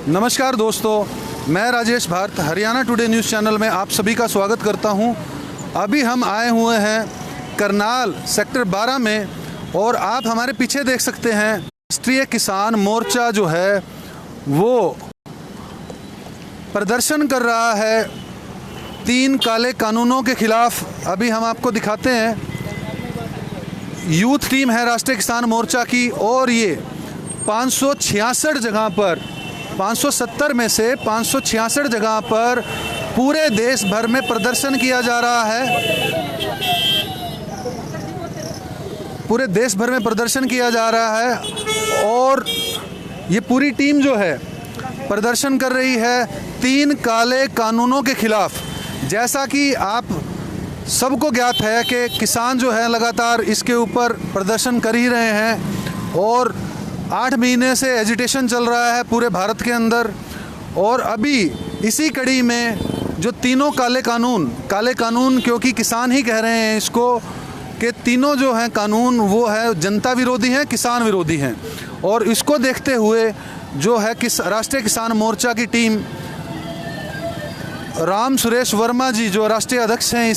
नमस्कार दोस्तों, मैं Rajesh Bharat Haryana today news channel में आप सभी का स्वागत करता हूं। अभी हम आए हुए हैं करनाल सेक्टर 12 में और आप हमारे पीछे देख सकते हैं राष्ट्रीय किसान मोर्चा जो है वो प्रदर्शन कर रहा है 3 काले कानूनों के खिलाफ। अभी हम आपको दिखाते हैं, यूथ टीम है राष्ट्रीय किसान मोर्चा की और ये 566 जगह पर 570 में से 566 जगह पर पूरे देश भर में प्रदर्शन किया जा रहा है। पूरे देश भर में प्रदर्शन किया जा रहा है और ये पूरी टीम जो है प्रदर्शन कर रही है 3 काले कानूनों के खिलाफ। जैसा कि आप सबको ज्ञात है कि किसान जो है लगातार इसके ऊपर प्रदर्शन कर ही रहे हैं और 8 महीने से एजिटेशन चल रहा है पूरे भारत के अंदर। और अभी इसी कड़ी में जो तीनों काले कानून क्योंकि किसान ही कह रहे हैं इसको कि तीनों जो हैं कानून वो है जनता विरोधी हैं, किसान विरोधी हैं। और इसको देखते हुए जो है राष्ट्रीय किसान मोर्चा की टीम, राम सुरेश वर्मा जी जो राष्ट्रीय अध्यक्ष हैं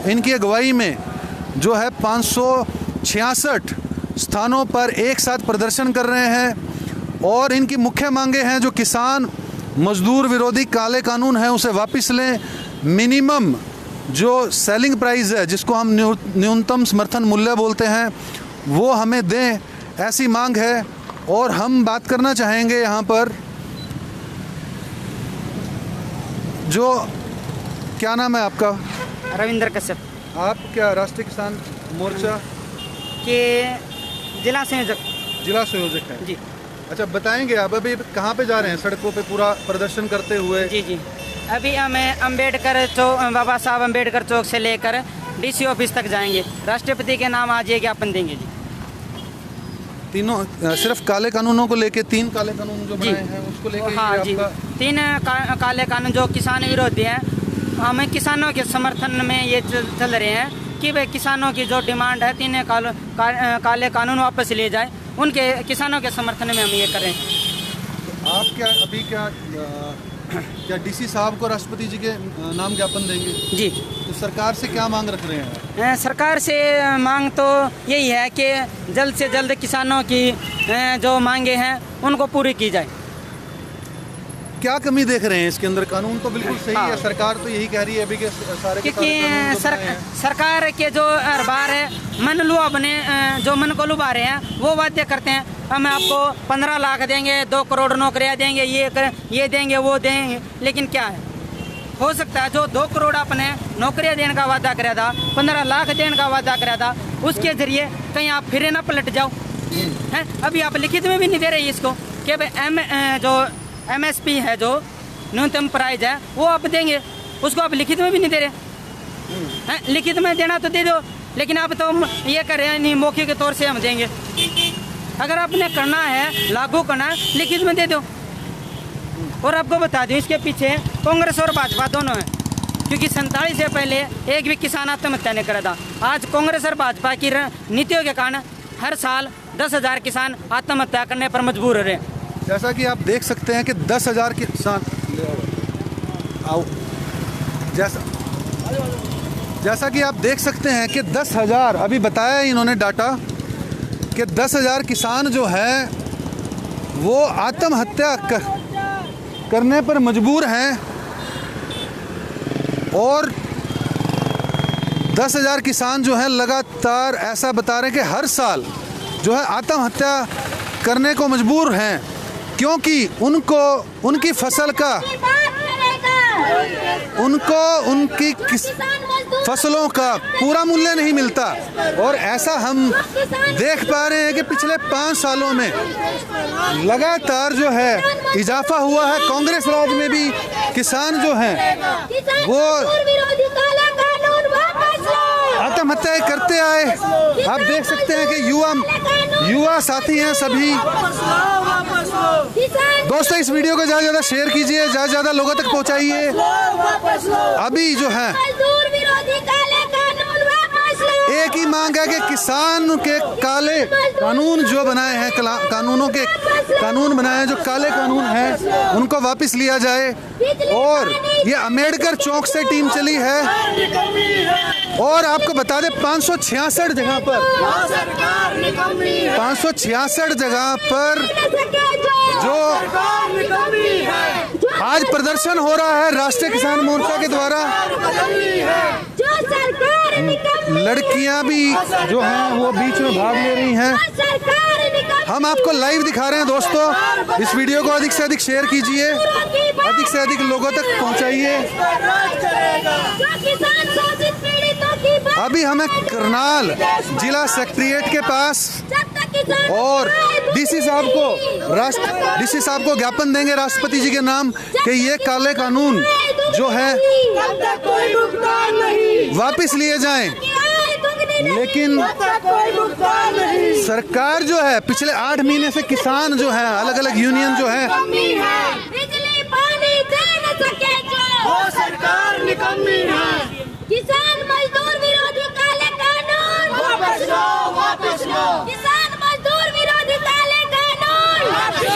इनकी अगुवाई में जो है 566 स्थानों पर एक साथ प्रदर्शन कर रहे हैं। और इनकी मुख्य मांगे हैं जो किसान मजदूर विरोधी काले कानून हैं उसे वापस लें, मिनिमम जो सेलिंग प्राइस है जिसको हम न्यूनतम समर्थन मूल्य बोलते हैं वो हमें दें, ऐसी मांग है। और हम बात करना चाहेंगे यहाँ पर जो, क्या नाम है आपका? रविंद्र कश्यप। आप क्या राष्ट्रीय किसान मोर्चा के जिला संयोजक हैं? जी। अच्छा, बताएंगे आप अभी कहाँ पे जा रहे हैं सड़कों पे पूरा प्रदर्शन करते हुए? जी अभी हमें अम्बेडकर चौक, बाबा साहब अम्बेडकर चौक से लेकर डीसी ऑफिस तक जाएंगे। राष्ट्रपति के नाम आज ये ज्ञापन देंगे जी। तीनों सिर्फ काले कानूनों को लेके 3 काले कानून जो बनाए हैं उसको लेके? हाँ जी, 3 काले कानून जो किसान विरोधी हैं। हमें किसानों के समर्थन में ये चल रहे हैं कि भाई किसानों की जो डिमांड है 3 काले कानून वापस ले जाए, उनके किसानों के समर्थन में हम ये करें। तो आप क्या डीसी साहब को राष्ट्रपति जी के नाम ज्ञापन देंगे? जी। तो सरकार से क्या मांग रख रहे हैं? सरकार से मांग तो यही है कि जल्द से जल्द किसानों की जो मांगे हैं उनको पूरी की जाए। क्या कमी देख रहे हैं इसके अंदर? कानून तो बिल्कुल सही है, सरकार तो यही कह रही है अभी कि सारे क्योंकि सरकार के जो अखबार है जो मन को लुभा रहे हैं वो वादे करते हैं, हम आपको 15 लाख देंगे, 2 करोड़ नौकरियां देंगे, ये देंगे वो देंगे। लेकिन क्या है, हो सकता है जो 2 करोड़ आपने नौकरियां देने का वादा कराया था, 15 लाख देने का वादा कराया था, उसके जरिए कहीं आप फिर ना पलट जाओ हैं। अभी आप लिखित में भी नहीं दे रहे इसको कि जो MSP है, जो न्यूनतम प्राइस है वो आप देंगे, उसको आप लिखित में भी नहीं दे रहे हैं। लिखित में देना तो दे दो, लेकिन आप तो ये कर रहे हैं नहीं, मौके के तौर से हम देंगे। अगर आपने करना है, लागू करना है, लिखित में दे दो। और आपको बता दूं इसके पीछे कांग्रेस और भाजपा दोनों हैं, क्योंकि 47 से पहले एक भी किसान आत्महत्या नहीं करा था। आज कांग्रेस और भाजपा की नीतियों के कारण हर साल 10,000 किसान आत्महत्या करने पर मजबूर हो रहे हैं। जैसा कि आप देख सकते हैं कि 10,000 किसान जैसा कि आप देख सकते हैं कि 10,000 अभी बताया इन्होंने डाटा कि 10,000 किसान जो है वो आत्महत्या करने पर मजबूर हैं। और 10,000 किसान जो है लगातार ऐसा बता रहे हैं कि हर साल जो है आत्महत्या करने को मजबूर हैं, क्योंकि उनकी फसल का उनकी फसलों का पूरा मूल्य नहीं मिलता। और ऐसा हम देख पा रहे हैं कि पिछले 5 सालों में लगातार जो है इजाफा हुआ है। कांग्रेस राज में भी किसान जो हैं वो आत्महत्याएं करते आए। आप देख सकते हैं कि युवा साथी हैं सभी। दोस्तों, इस वीडियो को ज़्यादा से ज़्यादा शेयर कीजिए, ज़्यादा से ज़्यादा लोगों तक पहुंचाइए। अभी जो है एक ही मांग है कि किसान के काले कानून जो बनाए हैं, कानून बनाए हैं, जो काले कानून हैं, उनको वापस लिया जाए। और ये अम्बेडकर चौक से टीम चली है। और आपको बता दें 566 जगह पर 566 जगह पर जो आज प्रदर्शन हो रहा है राष्ट्रीय किसान मोर्चा के द्वारा, लड़कियां भी जो हैं वो बीच में भाग ले रही हैं। हम आपको लाइव दिखा रहे हैं दोस्तों। इस वीडियो को अधिक से अधिक शेयर कीजिए, अधिक से अधिक लोगों तक पहुंचाइए। अभी हमें करनाल जिला सेक्रेटेरिएट के पास और डीसी साहब को ज्ञापन देंगे राष्ट्रपति जी के नाम कि ये काले कानून जो है वापस लिए जाएं। लेकिन सरकार जो है पिछले 8 महीने से किसान जो है, अलग अलग यूनियन जो है, सरकार निकम्मी है। किसान मजदूर विरोधी काले कानून वापस लो, वापस लो। किसान मजदूर विरोधी काले कानून वापस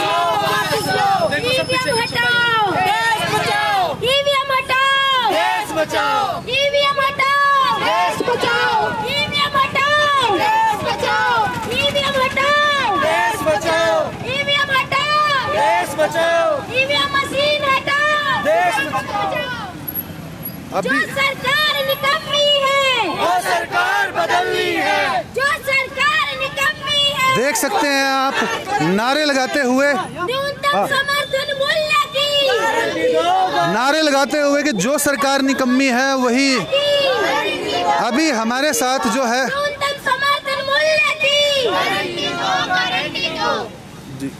लो। ईवीएम हटाओ, देश बचाओ। ईवीएम हटाओ, देश बचाओ। ईवीएम हटाओ, देश बचाओ। ईवीएम हटाओ, देश बचाओ। ईवीएम हटाओ, देश बचाओ। ईवीएम हटाओ, देश बचाओ। ईवीएम मशीन हटाओ, देश बचाओ। जो सरकार निकम्मी है वो सरकार बदलनी है। जो सरकार निकम्मी है। देख सकते हैं आप नारे लगाते हुए, न्यूनतम समर्थन मूल्य की नारे लगाते हुए कि जो सरकार निकम्मी है वही। अभी हमारे साथ जो है न्यूनतम समर्थन मूल्य की जी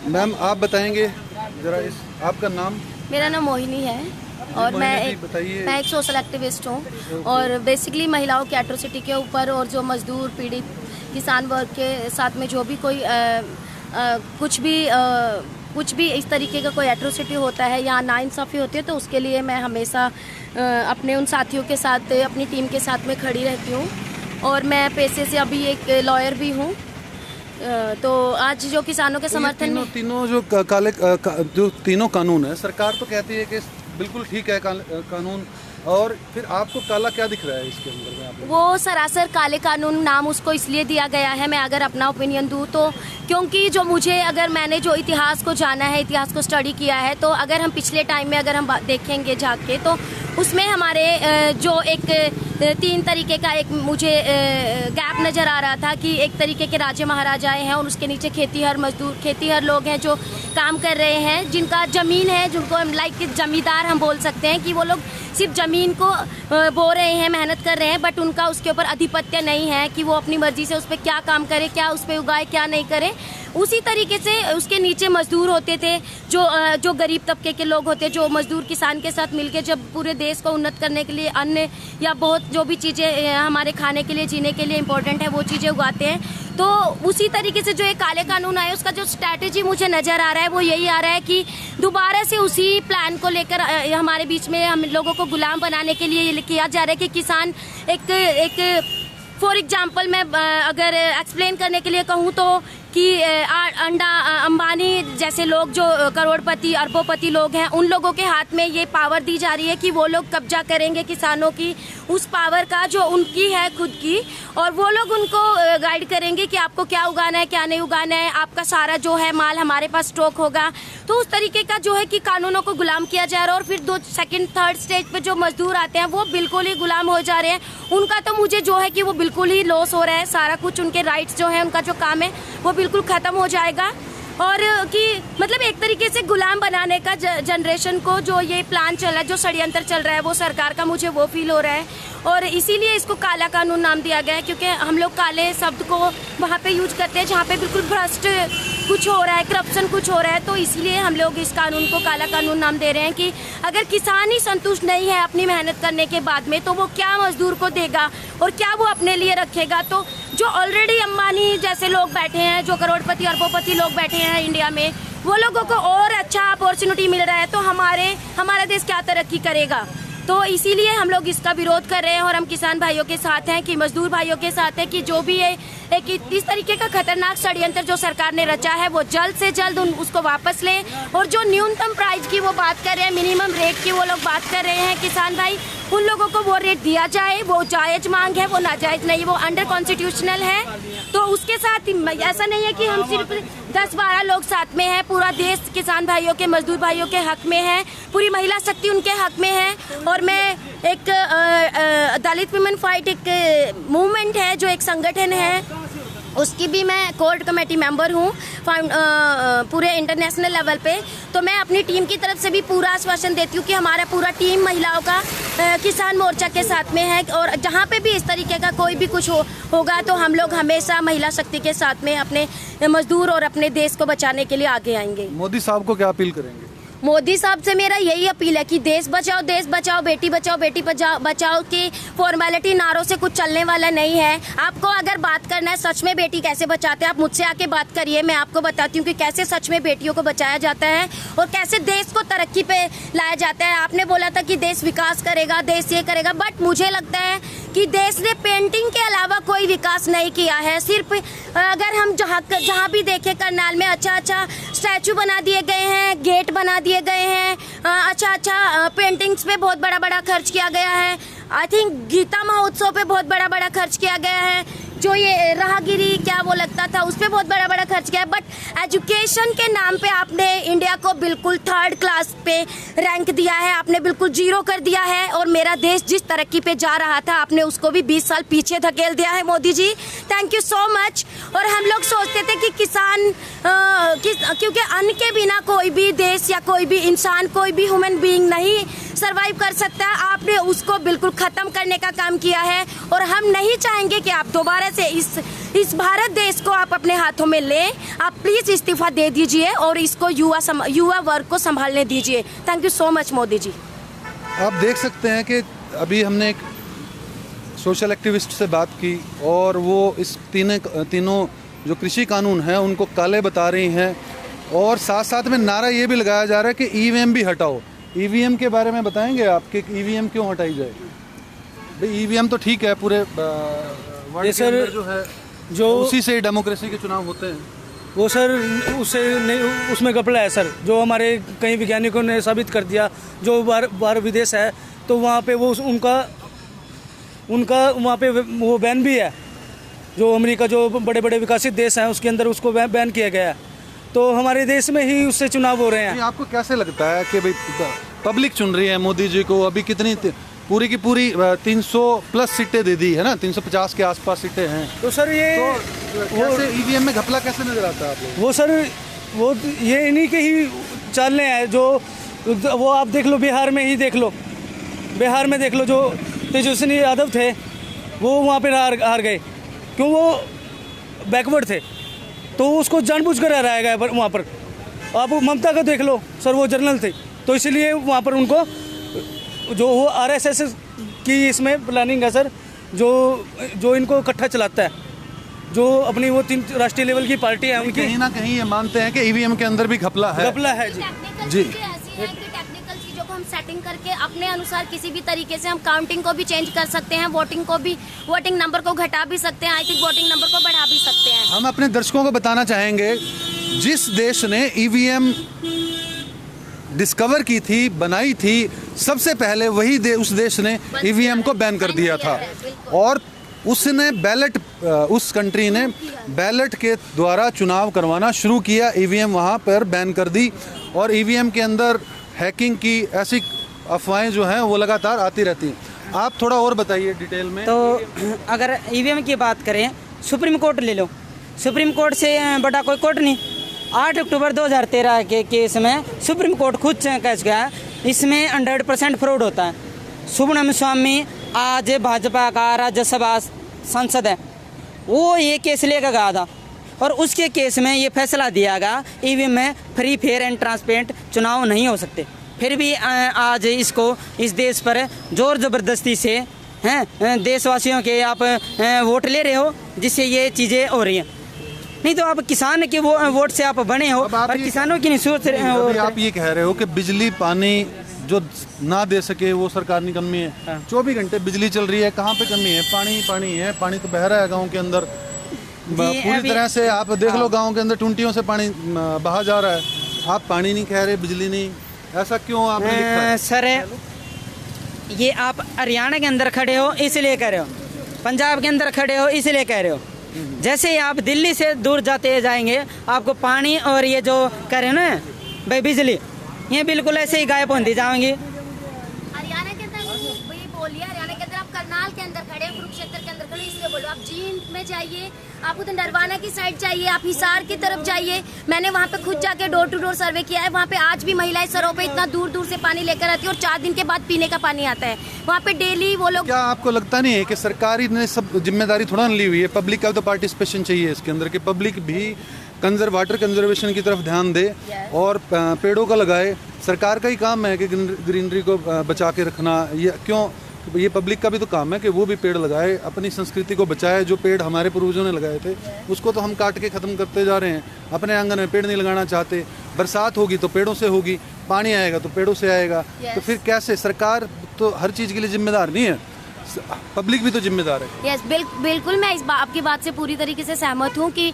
मैम, आप बताएंगे जरा इस आपका नाम? मेरा नाम मोहिनी है और मैं एक सोशल एक्टिविस्ट हूँ। और बेसिकली महिलाओं की एट्रोसिटी के ऊपर और जो मजदूर पीड़ित किसान वर्ग के साथ में जो भी कोई कुछ भी इस तरीके का कोई एट्रोसिटी होता है या नाइंसाफ़ी होती है, तो उसके लिए मैं हमेशा अपने उन साथियों के साथ, अपनी टीम के साथ में खड़ी रहती हूँ। और मैं पेशे से अभी एक लॉयर भी हूँ। तो आज जो किसानों के समर्थन में तीनों जो जो तीनों कानून है, सरकार तो कहती है कि बिल्कुल ठीक है कानून, और फिर आपको काला क्या दिख रहा है इसके अंदर में? आप वो सरासर काले कानून नाम उसको इसलिए दिया गया है, मैं अगर अपना ओपिनियन दूँ तो, क्योंकि जो अगर मैंने जो इतिहास को जाना है, इतिहास को स्टडी किया है, तो अगर हम पिछले टाइम में अगर हम देखेंगे जाके, तो उसमें हमारे जो एक 3 तरीके का एक मुझे गैप नज़र आ रहा था कि एक तरीके के राजे महाराजाएं हैं और उसके नीचे खेतीहर मजदूर, खेतीहर लोग हैं जो काम कर रहे हैं, जिनका ज़मीन है, जिनको हम लाइक जमींदार हम बोल सकते हैं कि वो लोग सिर्फ ज़मीन को बो रहे हैं, मेहनत कर रहे हैं, बट उनका उसके ऊपर अधिपत्य नहीं है कि वो अपनी मर्जी से उस पर क्या काम करे, क्या उस पर उगाए, क्या नहीं करे। उसी तरीके से उसके नीचे मजदूर होते थे, जो गरीब तबके के लोग होते, जो मजदूर किसान के साथ मिलके जब पूरे देश को उन्नत करने के लिए अन्न या बहुत जो भी चीज़ें हमारे खाने के लिए, जीने के लिए इम्पोर्टेंट है, वो चीज़ें उगाते हैं। तो उसी तरीके से जो एक काले कानून आए, उसका जो स्ट्रैटेजी मुझे नज़र आ रहा है वो यही आ रहा है कि दोबारा से उसी प्लान को लेकर हमारे बीच में हम लोगों को गुलाम बनाने के लिए ये किया जा रहा है कि किसान एक फॉर एग्जाम्पल मैं अगर एक्सप्लेन करने के लिए कहूँ तो कि अंबानी जैसे लोग जो करोड़पति अरबोपति लोग हैं, उन लोगों के हाथ में ये पावर दी जा रही है कि वो लोग कब्जा करेंगे किसानों की उस पावर का जो उनकी है खुद की, और वो लोग उनको गाइड करेंगे कि आपको क्या उगाना है, क्या नहीं उगाना है, आपका सारा जो है माल हमारे पास स्टॉक होगा। तो उस तरीके का जो है कि कानूनों को गुलाम किया जा रहा है। और फिर सेकंड थर्ड स्टेज पे जो मजदूर आते हैं वो बिल्कुल ही गुलाम हो जा रहे हैं। उनका तो मुझे जो है कि वो बिल्कुल ही लॉस हो रहा है, सारा कुछ उनके राइट्स जो है, उनका जो काम है वो बिल्कुल खत्म हो जाएगा। और कि मतलब एक तरीके से गुलाम बनाने का जनरेशन को जो ये प्लान चल रहा है, जो षड्यंत्र चल रहा है, वो सरकार का मुझे वो फील हो रहा है। और इसीलिए इसको काला कानून नाम दिया गया है, क्योंकि हम लोग काले शब्द को वहाँ पे यूज करते हैं जहाँ पे बिल्कुल भ्रष्ट कुछ हो रहा है, करप्शन कुछ हो रहा है। तो इसलिए हम लोग इस कानून को काला कानून नाम दे रहे हैं कि अगर किसान ही संतुष्ट नहीं है अपनी मेहनत करने के बाद में, तो वो क्या मजदूर को देगा और क्या वो अपने लिए रखेगा। तो जो ऑलरेडी अंबानी जैसे लोग बैठे हैं, जो करोड़पति अरबोपति लोग बैठे हैं इंडिया में, वो लोगों को और अच्छा अपॉर्चुनिटी मिल रहा है, तो हमारा देश क्या तरक्की करेगा। तो इसीलिए हम लोग इसका विरोध कर रहे हैं और हम किसान भाइयों के साथ हैं, कि मजदूर भाइयों के साथ हैं, कि जो भी है एक इस तरीके का खतरनाक षड्यंत्र जो सरकार ने रचा है वो जल्द से जल्द उसको वापस लें। और जो न्यूनतम प्राइस की वो बात कर रहे हैं, मिनिमम रेट की वो लोग बात कर रहे हैं किसान भाई, उन लोगों को वो रेट दिया जाए। वो जायज मांग है, वो नाजायज नहीं, वो अंडर कॉन्स्टिट्यूशनल है। तो उसके साथ ऐसा नहीं है कि हम सिर्फ 10-12 लोग साथ में हैं, पूरा देश किसान भाइयों के, मजदूर भाइयों के हक में है, पूरी महिला शक्ति उनके हक में है। और मैं एक दलित वुमेन फाइट एक मूवमेंट है जो एक संगठन है, उसकी भी मैं कोर कमेटी मेंबर हूँ पूरे इंटरनेशनल लेवल पे। तो मैं अपनी टीम की तरफ से भी पूरा आश्वासन देती हूँ कि हमारा पूरा टीम महिलाओं का किसान मोर्चा के साथ में है, और जहाँ पे भी इस तरीके का कोई भी कुछ होगा तो हम लोग हमेशा महिला शक्ति के साथ में अपने मजदूर और अपने देश को बचाने के लिए आगे आएंगे। मोदी साहब को क्या अपील करेंगे? मोदी साहब से मेरा यही अपील है कि देश बचाओ, बेटी बचाओ की फॉर्मेलिटी नारों से कुछ चलने वाला नहीं है। आपको अगर बात करना है सच में बेटी कैसे बचाते हैं, आप मुझसे आके बात करिए, मैं आपको बताती हूँ कि कैसे सच में बेटियों को बचाया जाता है और कैसे देश को तरक्की पे लाया जाता है। आपने बोला था कि देश विकास करेगा, देश ये करेगा, बट मुझे लगता है कि देश ने पेंटिंग के अलावा कोई विकास नहीं किया है। सिर्फ अगर हम जहाँ भी देखें करनाल में अच्छा स्टैचू बना दिए गए हैं, गेट बना दिए गए हैं, अच्छा पेंटिंग्स पे बहुत बड़ा खर्च किया गया है। आई थिंक गीता महोत्सव पे बहुत बड़ा खर्च किया गया है। जो ये राहगिरी क्या वो लगता था उस पर बहुत बड़ा खर्च किया है। बट एजुकेशन के नाम पे आपने इंडिया को बिल्कुल 3rd क्लास पे रैंक दिया है, आपने बिल्कुल 0 कर दिया है। और मेरा देश जिस तरक्की पे जा रहा था आपने उसको भी 20 साल पीछे धकेल दिया है Modi ji, thank you so much. और हम लोग सोचते थे कि किसान क्योंकि अन्न के बिना कोई भी देश या कोई भी इंसान, कोई भी ह्यूमन बीइंग नहीं सरवाइव कर सकता, आपने उसको बिल्कुल खत्म करने का काम किया है। और हम नहीं चाहेंगे कि आप दोबारा से इस भारत देश को आप अपने हाथों में लें। आप प्लीज इस्तीफा दे दीजिए और इसको युवा वर्ग को संभालने दीजिए। Thank you so much Modi ji. आप देख सकते हैं कि अभी हमने एक सोशल एक्टिविस्ट से बात की और वो इस तीनों जो कृषि कानून हैं उनको काले बता रही हैं, और साथ में नारा ये भी लगाया जा रहा है कि ईवीएम भी हटाओ। ईवीएम के बारे में बताएंगे आप कि ईवीएम क्यों हटाई जाए? भाई ईवीएम तो ठीक है, पूरे वर्ल्ड के अंदर जो है जो उसी से डेमोक्रेसी के चुनाव होते हैं, वो सर उससे नहीं, उसमें घपला है सर। जो हमारे कई वैज्ञानिकों ने साबित कर दिया, जो बाहर विदेश है तो वहाँ पे वो उनका वहाँ पे वो बैन भी है। जो अमेरिका जो बड़े विकसित देश हैं उसके अंदर उसको बैन किया गया है। तो हमारे देश में ही उससे चुनाव हो रहे हैं। आपको कैसे लगता है कि भाई पब्लिक चुन रही है मोदी जी को? अभी कितनी पूरी की पूरी 300+ सीटें दे दी है ना, 350 के आसपास सीटें हैं। तो सर ये कैसे ईवीएम में घपला कैसे नजर आता है आपको? वो सर वो ये इन्हीं के ही चालने हैं। जो वो आप देख लो, बिहार में ही देख लो, बिहार में देख लो, जो तेजस्वी यादव थे वो वहाँ पे हार गए, क्यों? वो बैकवर्ड थे, तो उसको जानबूझ कर हराया गया वहाँ पर। आप ममता का देख लो सर, वो जनरल थे, तो इसलिए वहाँ पर उनको जो वो आरएसएस की इसमें प्लानिंग है सर, जो इनको इकट्ठा चलाता है, जो अपनी वो 3 राष्ट्रीय लेवल की पार्टी है उनकी। कहीं ना कहीं ये मानते हैं कि ईवीएम के अंदर भी घपला है जी। जी टेक्निकल चीज़ों को हम सेटिंग करके अपने अनुसार किसी भी तरीके से हम काउंटिंग को भी चेंज कर सकते हैं, वोटिंग नंबर को घटा भी सकते हैं, आई थिंक वोटिंग नंबर को बढ़ा भी सकते हैं। हम अपने दर्शकों को बताना चाहेंगे, जिस देश ने ईवीएम डिस्कवर की थी, बनाई थी, सबसे पहले वही उस देश ने ईवीएम को बैन कर दिया था। और उसने उस कंट्री ने बैलेट के द्वारा चुनाव करवाना शुरू किया, ईवीएम वहाँ पर बैन कर दी। और ईवीएम के अंदर हैकिंग की ऐसी अफवाहें जो हैं वो लगातार आती रहती हैं। आप थोड़ा और बताइए डिटेल में। तो अगर ईवीएम की बात करें, सुप्रीम कोर्ट ले लो, सुप्रीम कोर्ट से बड़ा कोई कोर्ट नहीं। 8 अक्टूबर 2013 के केस में सुप्रीम कोर्ट खुद कह गया इसमें 100% फ्रॉड होता है। सुब्रमण्यम स्वामी आज भाजपा का राज्यसभा सांसद है, वो ये केस लेकर गया था और उसके केस में ये फैसला दिया गया ईवीएम में फ्री, फेयर एंड ट्रांसपेरेंट चुनाव नहीं हो सकते। फिर भी आज इसको इस देश पर जोर ज़बरदस्ती से हैं देशवासियों के आप वोट ले रहे हो, जिससे ये चीज़ें हो रही हैं। नहीं तो आप किसान के वोट से आप बने हो, और किसानों की नहीं सोच रहे हो। आप ये कह रहे हो कि बिजली, पानी, जो ना दे सके वो सरकार निकम्मी है। 24 घंटे बिजली चल रही है, कहाँ पे कमी है? पानी पानी है, पानी तो बह रहा है गाँव के अंदर पूरी तरह से। आप देख लो गाँव के अंदर टुंटियों से पानी बहा जा रहा है, आप पानी नहीं कह रहे, बिजली नहीं, ऐसा क्यों आपने लिखा है? सर ये आप हरियाणा के अंदर खड़े हो इसलिए कह रहे हो, पंजाब के अंदर खड़े हो इसलिए कह रहे हो। जैसे ही आप दिल्ली से दूर जाते जाएंगे आपको पानी और ये जो कह रहे हो ना भाई बिजली, ये बिल्कुल ऐसे ही गायब होती जाएंगी। हरियाणा के अंदर वही बोलिए, हरियाणा के अंदर आप करनाल के अंदर खड़े, कुरुक्षेत्र के अंदर खड़े, इसलिए बोलो। आप जींद में जाइए, आप उधर नरवाना की साइड जाइए, आप हिसार की तरफ जाइए। मैंने वहाँ पे खुद जाके डोर टू डोर सर्वे किया है। वहाँ पे आज भी महिलाएं सरों पे इतना दूर दूर से पानी लेकर आती है और 4 दिन के बाद पीने का पानी आता है। वहाँ पे डेली वो लोग। क्या आपको लगता नहीं है कि सरकारी ने सब जिम्मेदारी थोड़ा ली हुई है? पब्लिक का तो पार्टिसिपेशन चाहिए इसके अंदर, कि पब्लिक भी वाटर कंजर्वेशन की तरफ ध्यान दे और पेड़ों का लगाए। सरकार का ही काम है कि ग्रीनरी को बचा के रखना। ये क्यों, ये पब्लिक का भी तो काम है कि वो भी पेड़ लगाए, अपनी संस्कृति को बचाए। जो पेड़ हमारे पूर्वजों ने लगाए थे उसको तो हम काट के ख़त्म करते जा रहे हैं। अपने आंगन में पेड़ नहीं लगाना चाहते। बरसात होगी तो पेड़ों से होगी, पानी आएगा तो पेड़ों से आएगा। तो फिर कैसे? सरकार तो हर चीज़ के लिए जिम्मेदार नहीं है, पब्लिक भी तो जिम्मेदार है। यस, बिल्कुल मैं आपकी बात से पूरी तरीके से सहमत हूँ कि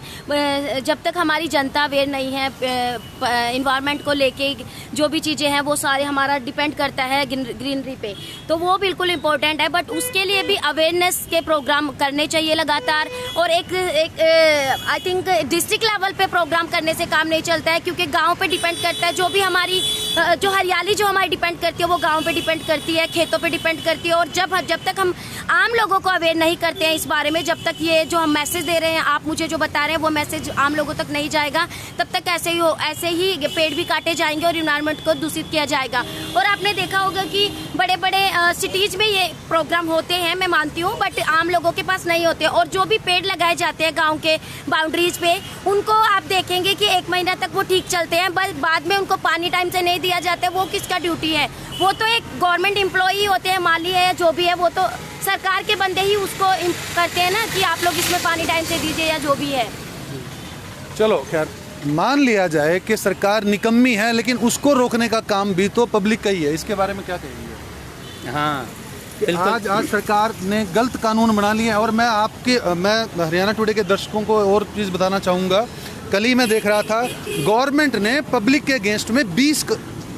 जब तक हमारी जनता अवेयर नहीं है इन्वायरमेंट को लेके, जो भी चीज़ें हैं वो सारे हमारा डिपेंड करता है ग्रीनरी पे, तो वो बिल्कुल इम्पोर्टेंट है। बट उसके लिए भी अवेयरनेस के प्रोग्राम करने चाहिए लगातार। और एक आई थिंक डिस्ट्रिक्ट लेवल पे प्रोग्राम करने से काम नहीं चलता है, क्योंकि गाँव पे डिपेंड करता है। जो भी हमारी जो हरियाली जो हमारी डिपेंड करती है वो गाँव पे डिपेंड करती है, खेतों पे डिपेंड करती है। और जब तक हम आम लोगों को अवेयर नहीं करते हैं इस बारे में, जब तक ये जो हम मैसेज दे रहे हैं, आप मुझे जो बता रहे हैं वो मैसेज आम लोगों तक नहीं जाएगा, तब तक ऐसे ही पेड़ भी काटे जाएंगे और एनवायरनमेंट को दूषित किया जाएगा। और आपने देखा होगा कि बड़े बड़े सिटीज में ये प्रोग्राम होते हैं, मैं मानती हूँ, बट आम लोगों के पास नहीं होते। और जो भी पेड़ लगाए जाते हैं गाँव के बाउंड्रीज पे, उनको आप देखेंगे कि 1 महीना तक वो ठीक चलते हैं, बस बाद में उनको पानी टाइम से नहीं दिया जाता है। वो किसका ड्यूटी है? वो तो एक गवर्नमेंट एम्प्लॉई होते हैं, माली है या जो भी है, वो तो सरकार के बंदे ही उसको करते हैं ना कि आप लोग इसमें पानी टाइम से दीजिए या जो भी है। चलो खैर, मान लिया जाए कि सरकार निकम्मी है, लेकिन उसको रोकने का काम भी तो पब्लिक का ही है। इसके बारे में क्या कहेंगे? हाँ, आज सरकार ने गलत कानून बना लिए हैं। और मैं हरियाणा टुडे के दर्शकों को और चीज़ बताना चाहूँगा। कल ही मैं देख रहा था, गवर्नमेंट ने पब्लिक के अगेंस्ट में 20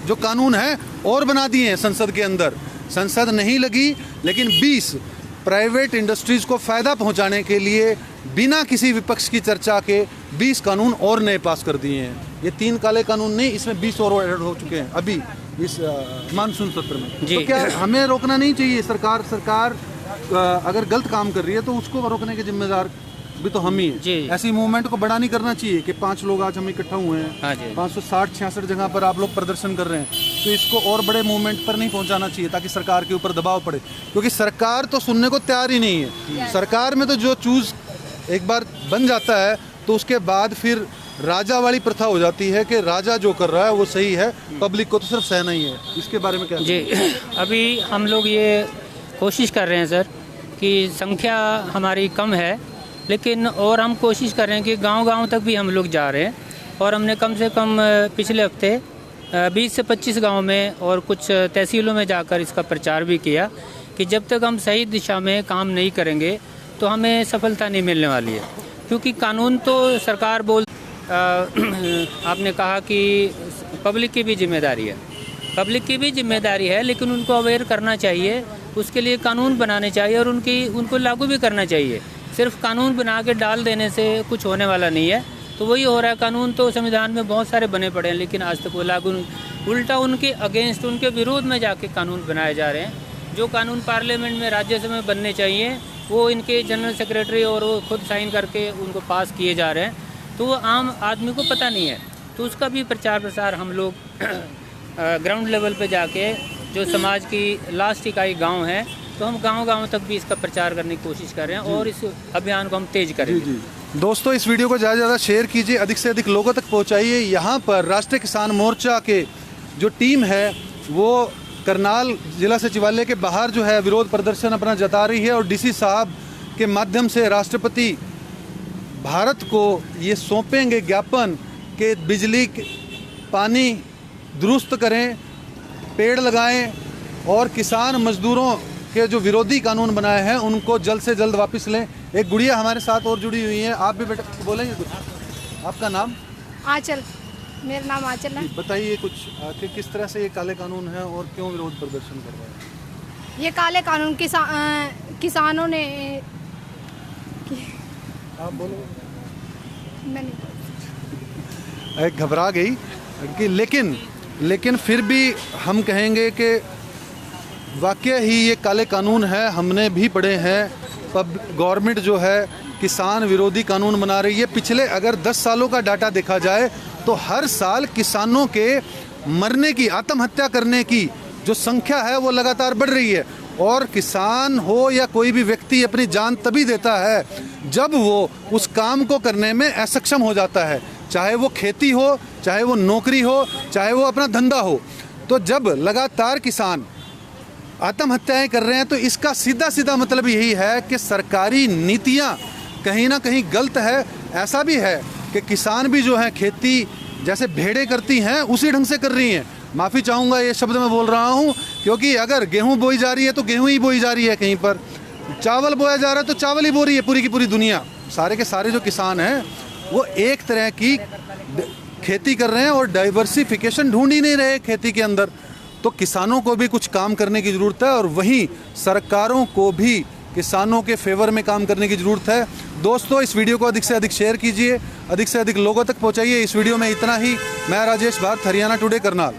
जो कानून है और बना दिए हैं संसद के अंदर। संसद नहीं लगी, लेकिन 20 प्राइवेट इंडस्ट्रीज को फ़ायदा पहुंचाने के लिए बिना किसी विपक्ष की चर्चा के 20 कानून और नए पास कर दिए हैं। ये 3 काले कानून नहीं, इसमें 20 और ऐड हो चुके हैं अभी इस मानसून सत्र में। तो क्या हमें रोकना नहीं चाहिए? सरकार अगर गलत काम कर रही है तो उसको रोकने के जिम्मेदार भी तो हम ही हैं। ऐसी मूवमेंट को बड़ा नहीं करना चाहिए कि 5 लोग आज हम इकट्ठा हुए हैं, 560-66 जगह पर आप लोग प्रदर्शन कर रहे हैं, तो इसको और बड़े मूवमेंट पर नहीं पहुंचाना चाहिए ताकि सरकार के ऊपर दबाव पड़े। क्योंकि सरकार तो सुनने को तैयार ही नहीं है। सरकार में तो जो चूज एक बार बन जाता है तो उसके बाद फिर राजा वाली प्रथा हो जाती है कि राजा जो कर रहा है वो सही है, पब्लिक को तो सिर्फ सहना ही है। इसके बारे में क्या? जी, अभी हम लोग ये कोशिश कर रहे हैं सर कि संख्या हमारी कम है, लेकिन और हम कोशिश कर रहे हैं कि गांव-गांव तक भी हम लोग जा रहे हैं। और हमने कम से कम पिछले हफ्ते 20 से 25 गांव में और कुछ तहसीलों में जाकर इसका प्रचार भी किया कि जब तक हम सही दिशा में काम नहीं करेंगे तो हमें सफलता नहीं मिलने वाली है। क्योंकि कानून तो सरकार आपने कहा कि पब्लिक की भी जिम्मेदारी है, पब्लिक की भी जिम्मेदारी है, लेकिन उनको अवेयर करना चाहिए, उसके लिए कानून बनाने चाहिए और उनको लागू भी करना चाहिए। सिर्फ कानून बना के डाल देने से कुछ होने वाला नहीं है। तो वही हो रहा है, कानून तो संविधान में बहुत सारे बने पड़े हैं, लेकिन आज तक वो लागू, उल्टा उनके अगेंस्ट, उनके विरोध में जाके कानून बनाए जा रहे हैं। जो कानून पार्लियामेंट में राज्यसभा में बनने चाहिए वो इनके जनरल सेक्रेटरी और वो खुद साइन करके उनको पास किए जा रहे हैं, तो वो आम आदमी को पता नहीं है। तो उसका भी प्रचार प्रसार हम लोग ग्राउंड लेवल पे जाके, जो समाज की लास्ट इकाई गांव है, तो हम गांव-गांव तक भी इसका प्रचार करने की कोशिश कर रहे हैं और इस अभियान को हम तेज करेंगे। जी। दोस्तों, इस वीडियो को ज़्यादा से ज़्यादा शेयर कीजिए, अधिक से अधिक लोगों तक पहुंचाइए। यहाँ पर राष्ट्रीय किसान मोर्चा के जो टीम है वो करनाल जिला सचिवालय के बाहर जो है विरोध प्रदर्शन अपना जता रही है और डीसी साहब के माध्यम से राष्ट्रपति भारत को ये सौंपेंगे ज्ञापन कि बिजली पानी दुरुस्त करें पेड़ लगाएं और किसान मजदूरों के जो विरोधी कानून बनाए हैं उनको जल्द से जल्द वापस लें। एक गुड़िया हमारे साथ और जुड़ी हुई है, आप भी बेटा बोलेंगे कुछ? आपका नाम? आंचल, मेरा नाम आंचल है। बताइए कुछ कि किस तरह से ये काले कानून है और क्यों विरोध प्रदर्शन कर रहे हैं? ये काले कानून किसानों ने आप बोलो। मैंने घबरा गई कि लेकिन फिर भी हम कहेंगे कि वाकई ही ये काले कानून है, हमने भी पढ़े हैं। गवर्नमेंट जो है किसान विरोधी कानून बना रही है। पिछले अगर 10 सालों का डाटा देखा जाए तो हर साल किसानों के मरने की, आत्महत्या करने की जो संख्या है वो लगातार बढ़ रही है। और किसान हो या कोई भी व्यक्ति अपनी जान तभी देता है जब वो उस काम को करने में असक्षम हो जाता है, चाहे वो खेती हो, चाहे वो नौकरी हो, चाहे वो अपना धंधा हो। तो जब लगातार किसान आत्महत्याएं कर रहे हैं तो इसका सीधा सीधा मतलब यही है कि सरकारी नीतियां कहीं ना कहीं गलत है। ऐसा भी है कि किसान भी जो है खेती जैसे भेड़ें करती हैं उसी ढंग से कर रही हैं। माफ़ी चाहूँगा ये शब्द मैं बोल रहा हूँ, क्योंकि अगर गेहूँ बोई जा रही है तो गेहूँ ही बोई जा रही है, कहीं पर चावल बोया जा रहा है तो चावल ही बो रही है पूरी की पूरी दुनिया। सारे के सारे जो किसान हैं वो एक तरह की खेती कर रहे हैं और डाइवर्सिफिकेशन ढूंढ ही नहीं रहे खेती के अंदर। तो किसानों को भी कुछ काम करने की ज़रूरत है और वहीं सरकारों को भी किसानों के फेवर में काम करने की ज़रूरत है। दोस्तों, इस वीडियो को अधिक से अधिक शेयर कीजिए, अधिक से अधिक लोगों तक पहुंचाइए। इस वीडियो में इतना ही। मैं राजेश भारत, हरियाणा टुडे, करनाल।